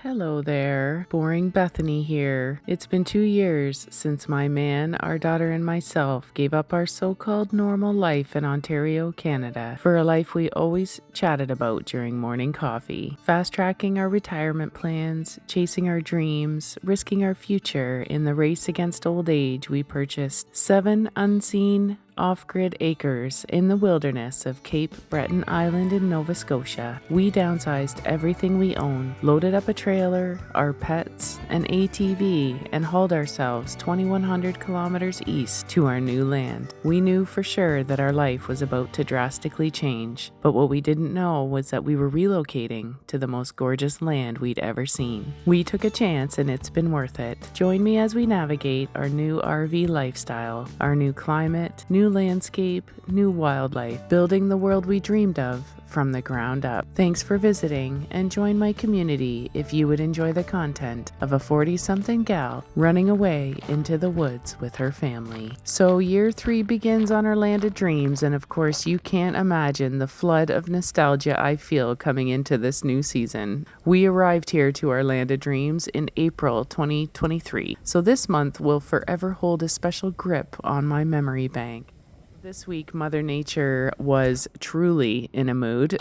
Hello there, boring Bethany here. It's been 2 years since my man, our daughter, and myself gave up our so-called normal life in Ontario, Canada, for a life we always chatted about during morning coffee, fast-tracking our retirement plans, chasing our dreams, risking our future. In the race against old age, we purchased 7 unseen off-grid acres in the wilderness of Cape Breton Island in Nova Scotia. We downsized everything we own, loaded up a trailer, our pets, an ATV, and hauled ourselves 2,100 kilometers east to our new land. We knew for sure that our life was about to drastically change, but what we didn't know was that we were relocating to the most gorgeous land we'd ever seen. We took a chance and it's been worth it. Join me as we navigate our new RV lifestyle, our new climate, new landscape, new wildlife, building the world we dreamed of from the ground up. Thanks for visiting, and join my community if you would enjoy the content of a 40-something gal running away into the woods with her family. So year 3 begins on our land of dreams, and of course you can't imagine the flood of nostalgia I feel coming into this new season. We arrived here to our land of dreams in April 2023, so this month will forever hold a special grip on my memory bank. This week, Mother Nature was truly in a mood.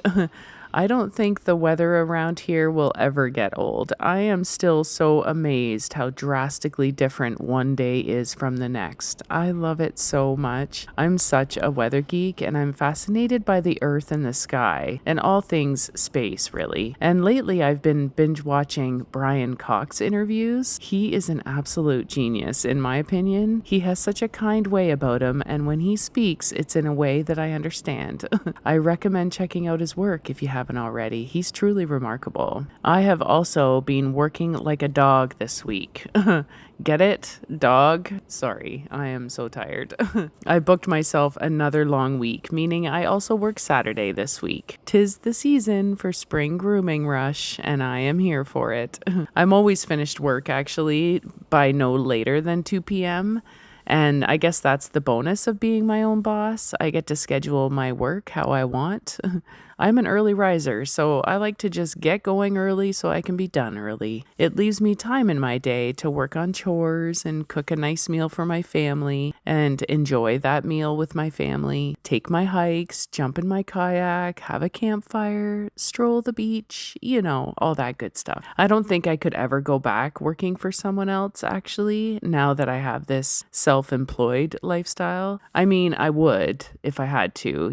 I don't think the weather around here will ever get old. I am still so amazed how drastically different one day is from the next. I love it so much. I'm such a weather geek, and I'm fascinated by the earth and the sky, and all things space, really. And lately, I've been binge watching Brian Cox interviews. He is an absolute genius, in my opinion. He has such a kind way about him, and when he speaks, it's in a way that I understand. I recommend checking out his work if you haven't already. He's truly remarkable. I have also been working like a dog this week. Get it? Dog? Sorry, I am so tired. I booked myself another long week, meaning I also work Saturday this week. 'Tis the season for spring grooming rush, and I am here for it. I'm always finished work, actually, by no later than 2 p.m., and I guess that's the bonus of being my own boss. I get to schedule my work how I want. I'm an early riser, so I like to just get going early so I can be done early. It leaves me time in my day to work on chores and cook a nice meal for my family and enjoy that meal with my family, take my hikes, jump in my kayak, have a campfire, stroll the beach, all that good stuff. I don't think I could ever go back working for someone else, actually, now that I have this self-employed lifestyle. I mean, I would if I had to,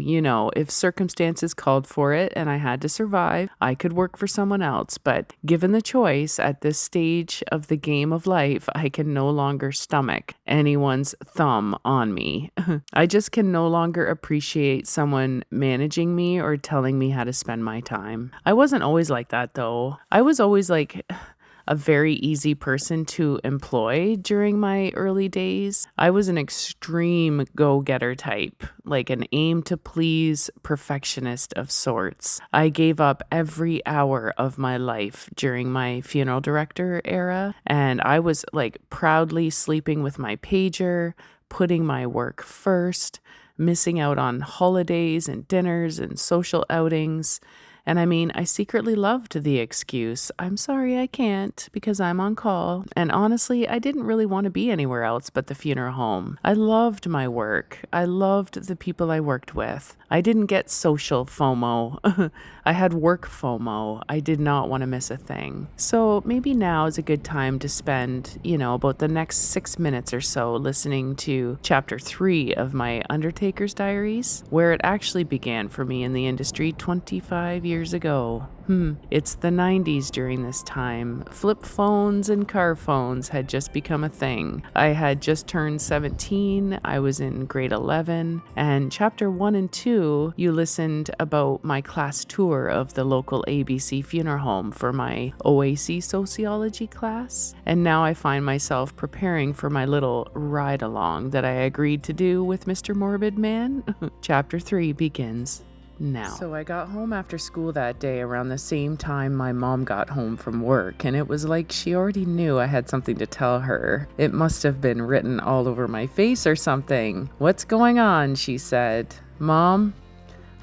if circumstances called for it and I had to survive, I could work for someone else. But given the choice at this stage of the game of life, I can no longer stomach anyone's thumb on me. I just can no longer appreciate someone managing me or telling me how to spend my time. I wasn't always like that, though. I was always like a very easy person to employ during my early days. I was an extreme go-getter type, like an aim-to-please perfectionist of sorts. I gave up every hour of my life during my funeral director era, and I was like proudly sleeping with my pager, putting my work first, missing out on holidays and dinners and social outings. And I mean, I secretly loved the excuse, I'm sorry I can't because I'm on call. And honestly, I didn't really want to be anywhere else but the funeral home. I loved my work. I loved the people I worked with. I didn't get social FOMO. I had work FOMO. I did not want to miss a thing. So maybe now is a good time to spend, about the next 6 minutes or so listening to chapter 3 of my Undertaker's Diaries, where it actually began for me in the industry 25 years ago. It's the 90s during this time. Flip phones and car phones had just become a thing. I had just turned 17. I was in grade 11. And chapter 1 and 2, you listened about my class tour of the local ABC funeral home for my OAC sociology class. And now I find myself preparing for my little ride along that I agreed to do with Mr. Morbid Man. Chapter 3 begins now. So I got home after school that day around the same time my mom got home from work, and it was like she already knew I had something to tell her. It must have been written all over my face or something. "What's going on?" she said. "Mom,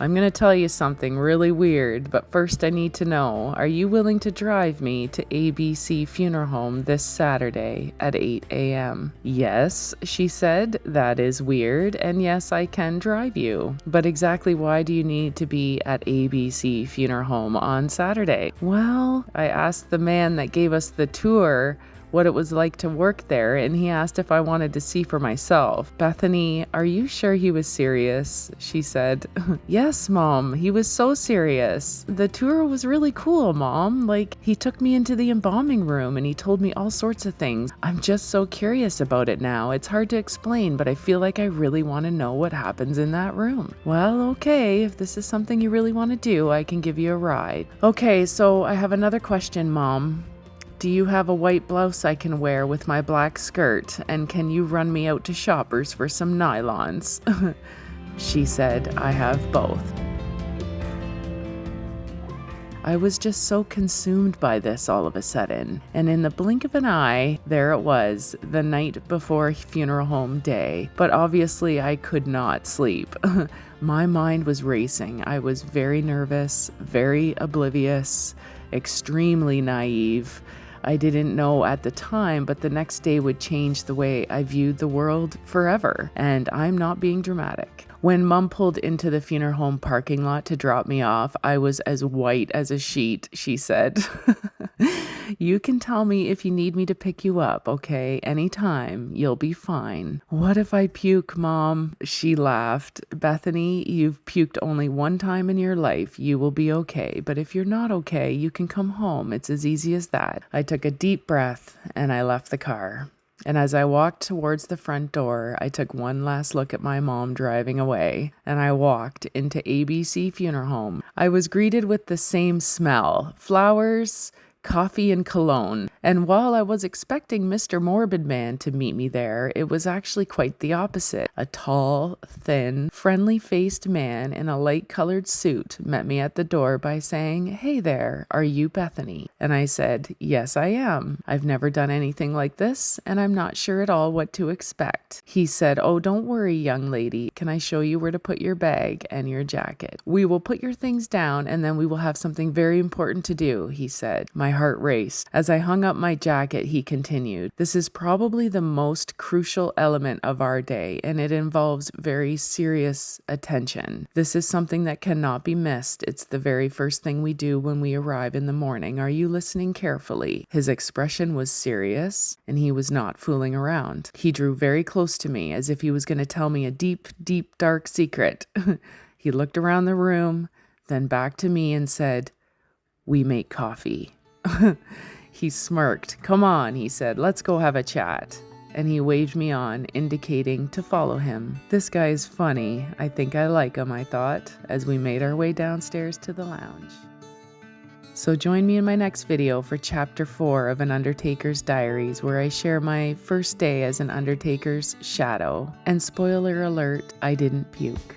I'm going to tell you something really weird, but first I need to know, are you willing to drive me to ABC Funeral Home this Saturday at 8 a.m.? Yes, she said, that is weird, and yes, I can drive you. But exactly why do you need to be at ABC Funeral Home on Saturday? Well, I asked the man that gave us the tour what it was like to work there, and he asked if I wanted to see for myself. Bethany, are you sure he was serious? She said, yes, Mom, he was so serious. The tour was really cool, Mom. Like, he took me into the embalming room and he told me all sorts of things. I'm just so curious about it now. It's hard to explain, but I feel like I really want to know what happens in that room. Well, okay, if this is something you really want to do, I can give you a ride. Okay, so I have another question, Mom. Do you have a white blouse I can wear with my black skirt? And can you run me out to Shoppers for some nylons? She said, I have both. I was just so consumed by this all of a sudden. And in the blink of an eye, there it was, the night before funeral home day. But obviously I could not sleep. My mind was racing. I was very nervous, very oblivious, extremely naive. I didn't know at the time, but the next day would change the way I viewed the world forever. And I'm not being dramatic. When Mom pulled into the funeral home parking lot to drop me off, I was as white as a sheet, she said. You can tell me if you need me to pick you up, okay? Anytime. You'll be fine. What if I puke, Mom? She laughed. Bethany, you've puked only one time in your life. You will be okay. But if you're not okay, you can come home. It's as easy as that. I took a deep breath and I left the car. And as I walked towards the front door, I took one last look at my mom driving away, and I walked into ABC Funeral Home. I was greeted with the same smell, flowers, coffee, and cologne. And while I was expecting Mr. Morbid Man to meet me there, it was actually quite the opposite. A tall, thin, friendly-faced man in a light-colored suit met me at the door by saying, "Hey there, are you Bethany?" And I said, "Yes, I am. I've never done anything like this, and I'm not sure at all what to expect." He said, "Oh, don't worry, young lady. Can I show you where to put your bag and your jacket? We will put your things down, and then we will have something very important to do," he said. My heart raced. As I hung up my jacket, he continued, "This is probably the most crucial element of our day, and it involves very serious attention. This is something that cannot be missed. It's the very first thing we do when we arrive in the morning. Are you listening carefully?" His expression was serious, and he was not fooling around. He drew very close to me, as if he was going to tell me a deep, deep, dark secret. He looked around the room, then back to me and said, "We make coffee." He smirked. "Come on," he said, "let's go have a chat." And he waved me on, indicating to follow him. This guy is funny. I think I like him, I thought, as we made our way downstairs to the lounge. So join me in my next video for Chapter 4 of An Undertaker's Diaries, where I share my first day as an Undertaker's shadow. And spoiler alert, I didn't puke.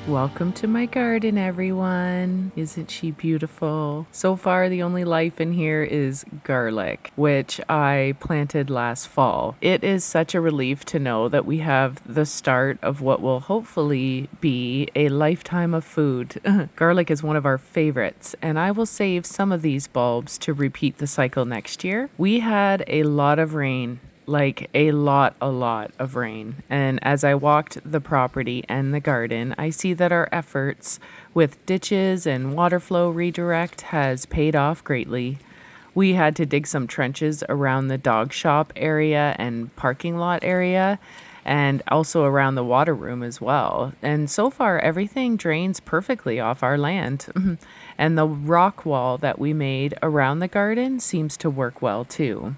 Welcome to my garden, everyone. Isn't she beautiful? So far, the only life in here is garlic, which I planted last fall. It is such a relief to know that we have the start of what will hopefully be a lifetime of food. Garlic is one of our favorites, and I will save some of these bulbs to repeat the cycle next year. We had a lot of rain. Like a lot of rain. And as I walked the property and the garden, I see that our efforts with ditches and water flow redirect has paid off greatly. We had to dig some trenches around the dog shop area and parking lot area, and also around the water room as well. And so far, everything drains perfectly off our land. And the rock wall that we made around the garden seems to work well too.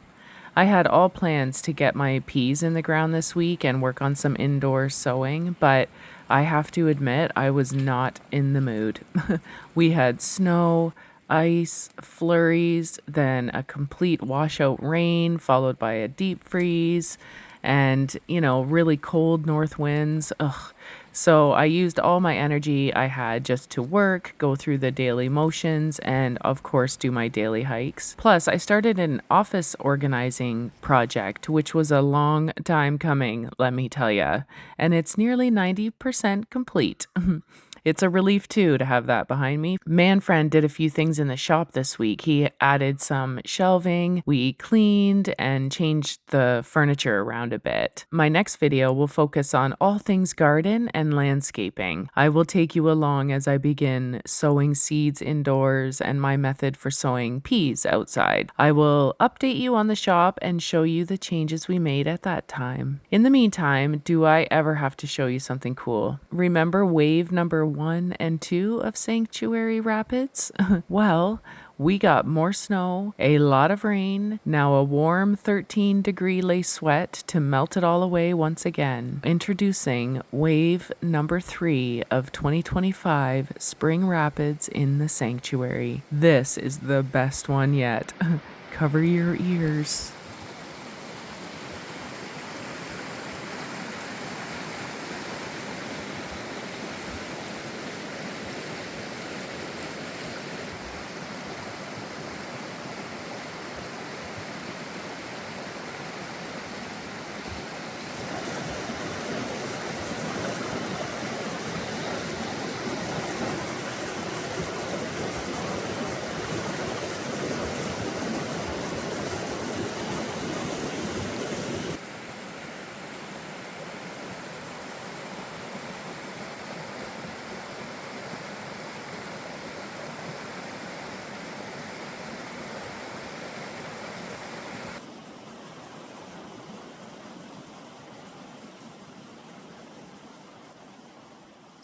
I had all plans to get my peas in the ground this week and work on some indoor sowing, but I have to admit I was not in the mood. We had snow, ice, flurries, then a complete washout rain followed by a deep freeze, and, really cold north winds. Ugh. So I used all my energy I had just to work, go through the daily motions, and of course do my daily hikes. Plus, I started an office organizing project, which was a long time coming, let me tell ya. And it's nearly 90% complete. It's a relief, too, to have that behind me. Manfriend did a few things in the shop this week. He added some shelving, we cleaned, and changed the furniture around a bit. My next video will focus on all things garden and landscaping. I will take you along as I begin sowing seeds indoors and my method for sowing peas outside. I will update you on the shop and show you the changes we made at that time. In the meantime, do I ever have to show you something cool? Remember wave number 1 and 2 of Sanctuary Rapids? Well, we got more snow, a lot of rain, now a warm 13-degree lace sweat to melt it all away once again. Introducing wave number 3 of 2025 Spring Rapids in the Sanctuary. This is the best one yet. Cover your ears.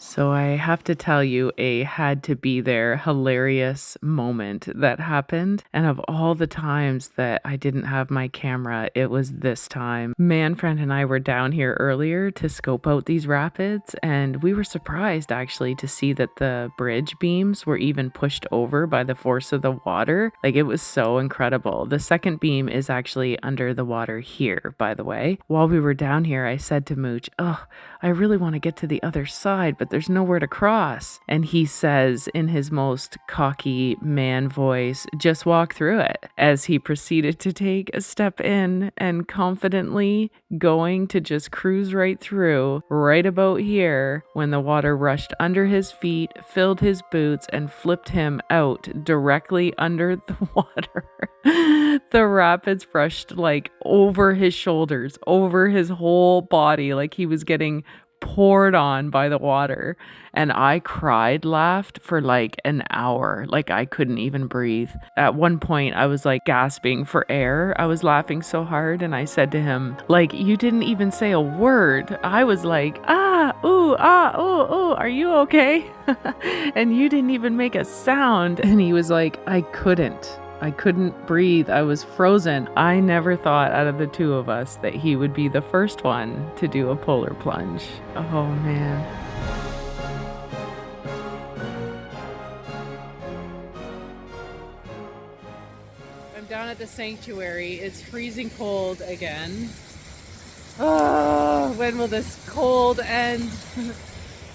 So I have to tell you a had to be there hilarious moment that happened. And of all the times that I didn't have my camera, it was this time. Manfriend and I were down here earlier to scope out these rapids, and we were surprised actually to see that the bridge beams were even pushed over by the force of the water. Like, it was so incredible. The second beam is actually under the water here, by the way. While we were down here, I said to Mooch, "Oh, I really want to get to the other side, but there's nowhere to cross." And he says in his most cocky man voice, "Just walk through it," as he proceeded to take a step in and confidently going to just cruise right through right about here when the water rushed under his feet, filled his boots, and flipped him out directly under the water. The rapids brushed like over his shoulders, over his whole body, like he was getting poured on by the water. And I laughed for like an hour. Like, I couldn't even breathe. At one point, I was like gasping for air. I was laughing so hard, and I said to him, like, "You didn't even say a word." I was like, ooh, are you okay? And you didn't even make a sound. And he was like, I couldn't breathe. I was frozen. I never thought out of the two of us that he would be the first one to do a polar plunge. Oh, man. I'm down at the sanctuary. It's freezing cold again. Oh, when will this cold end?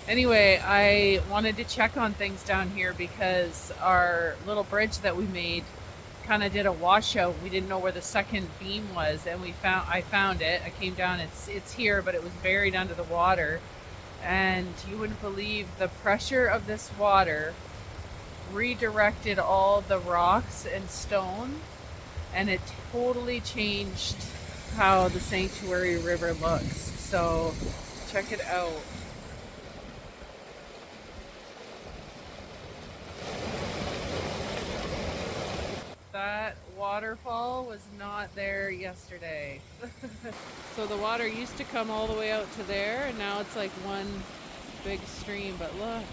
Anyway, I wanted to check on things down here because our little bridge that we made kind of did a washout. We didn't know where the second beam was, and I found it. I came down, it's here, but it was buried under the water. And you wouldn't believe the pressure of this water redirected all the rocks and stone, and it totally changed how the Sanctuary River looks. So check it out. That waterfall was not there yesterday. So the water used to come all the way out to there, and now it's like one big stream. But look.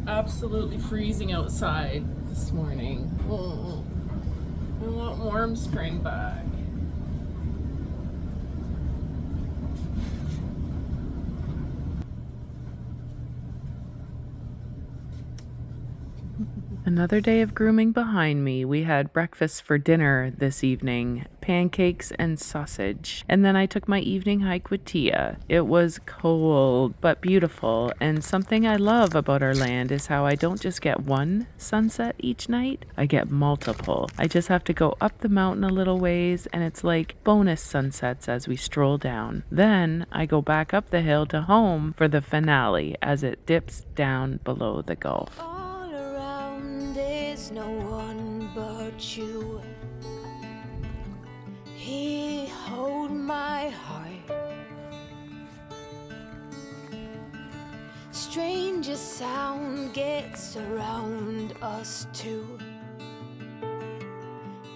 Absolutely freezing outside this morning. I want warm spring back. Another day of grooming behind me. We had breakfast for dinner this evening, pancakes and sausage. And then I took my evening hike with Tia. It was cold, but beautiful. And something I love about our land is how I don't just get one sunset each night, I get multiple. I just have to go up the mountain a little ways, and it's like bonus sunsets as we stroll down. Then I go back up the hill to home for the finale as it dips down below the Gulf. There's no one but you. He hold my heart. Stranger sound gets around us two.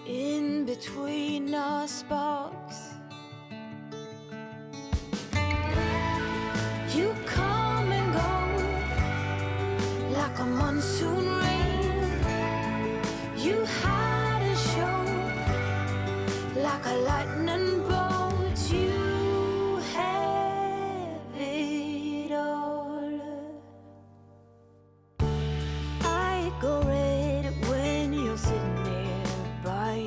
In between our sparks, you come and go like a monsoon rain. You had a show like a lightning bolt. You have it all. I go red when you're sitting nearby.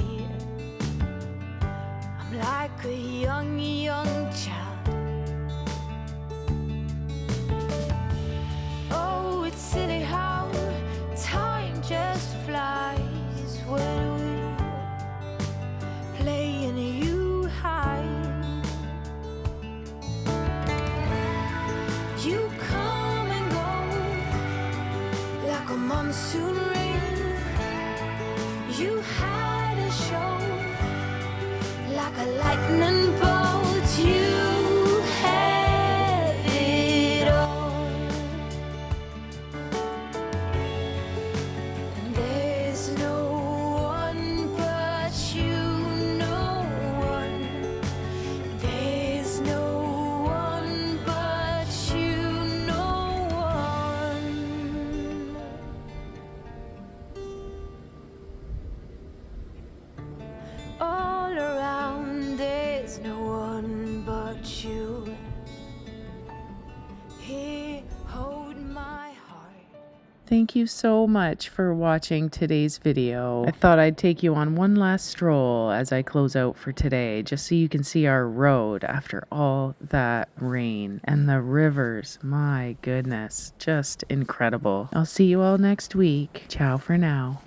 I'm like a young child. Oh, it's silly how time just flies when we play and you hide. You come and go like a monsoon rain. You had a show like a lightning bolt. You have it all. And there's no one but you, no one. There's no one but you, no one. All around, there's no one but you. He hold my heart. Thank you so much for watching today's video. I thought I'd take you on one last stroll as I close out for today, just so you can see our road after all that rain. And the rivers, my goodness, just incredible. I'll see you all next week. Ciao for now.